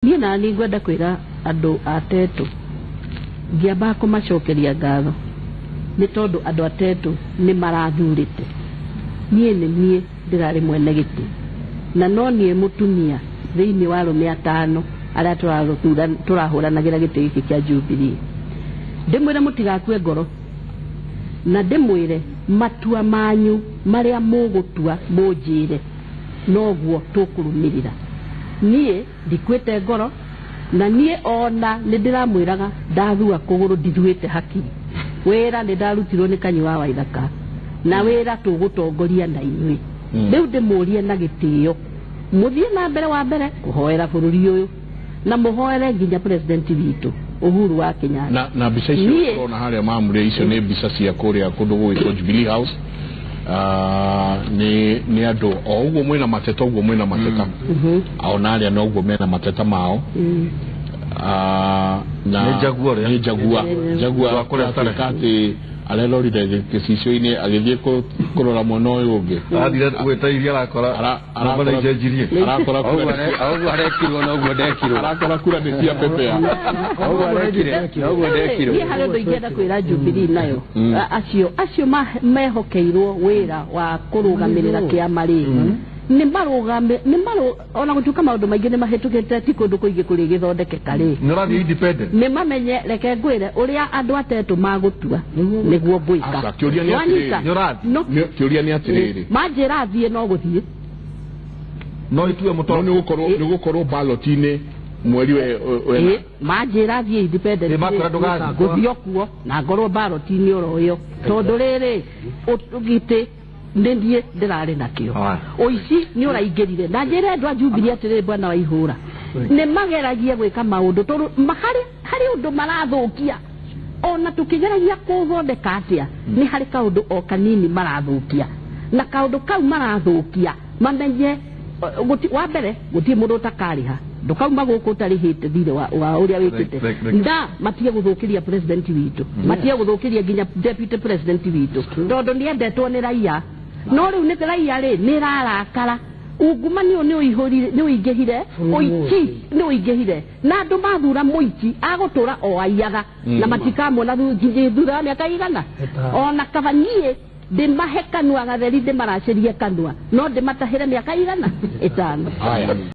Niĩ na nĩ ngwenda kwĩra andũ a Tetu ngĩamba kũmacokeria ngatho nĩ tondũ andũ a Tetu nĩ marathurĩte. Niĩ ndĩrarĩ mwene gĩtĩ na no niĩ mũtumia thĩinĩ wa arũme atano arĩa tũrahũranagĩra gĩtĩ gĩkĩ kĩa Jubilee. Ndĩmwĩre mũtigakue ngoro na ndĩmwĩre matua manyu marĩa mũgũtua mũnjĩre noguo tũkũrũmĩrĩra. Niĩ ndikwĩte ngoro na niĩ ona nĩndĩramwĩraga ndathua kũgũrũ ndithuĩte hakiri. Wĩra nĩndarutirwo nĩ Kanyiwa Waithaka na wĩra tũgũtongoria na inyuĩ. Rĩu ndĩmũrie na gĩtĩo mũthiĩ na mbere wa mbere kũhoera bũrũri ũyũ na mũhoere nginya president witũ Uhuru wa Kenyatta. Na mbica icio tũrona harĩa mamũrĩ icio nĩ mbica cia kũrĩa kũndũ gwĩtwo Jubilee House. Ni andũ o ũguo mwĩna mateta ũguo mwĩna mateta ona arĩa no ũguo mena mateta mao na nĩ Jagua kũrĩa tarĩkatĩ arerorire gĩcicio-inĩ agĩthiĩ kũrora mwena ũyũ ũngĩ athire gwĩteithia arakora icenjirie arakora kura nĩ cia pepea niĩ harĩ ũndũ ingĩenda kwĩra Jubilee nayo acio mehokeirwo wĩra wa kũrũgamĩrĩra kĩama rĩu ona gũtuĩka maũndũ maingĩ nĩmahĩtũkĩte ti kũndũ kũingĩ kũrĩ gĩthondekeka rĩ nĩmamenye reke ngwĩre ũrĩa andũ a Tetu magũtua nĩguo ngwĩka. Kĩũria nĩ atĩrĩrĩ manjĩra thiĩ no gũthiĩ no itue mũtongo nĩgũkorwo ballot-inĩ mweri wena manjĩra thiĩ independent gũthiĩ okuo na ngorwo ballot-inĩ oroyo tondũ rĩrĩ ũgite ndĩndie ndĩrarĩ nakĩo ũici nĩ ũraingĩrire na njĩra andũ a Jubilee atĩrĩ bwana Waihũra nĩ mageragia gwĩka maũndũ tondũ harĩ ũndũ marathũkia ona tũkĩgeragia kũthondeka atĩa nĩ harĩ kaũndũ o kanini marathũkia na kaũndũ kau marathũkia mamenye wa mbere gũtirĩ mũndũ ũtakarĩha ndũkauma gũkũ ũtarĩhĩte thirĩ wa ũrĩa wĩkĩte nda matige gũthũkĩria president witũ matige gũthũkĩria nginya deputy president witũ tondũ nĩendetwo nĩ raia no rĩu nĩ raia rĩ nĩ rarakara ungumania nĩ ũingĩhire ũici nĩ ũingĩhire na andũ mathura mũici agũtũra o aiyaga na matikamwona thutha wa mĩaka igana ona kaba niĩ ndĩmahe kanua gatheri ndĩmaracĩrie kanua no ndĩmatahĩre mĩaka igana 5.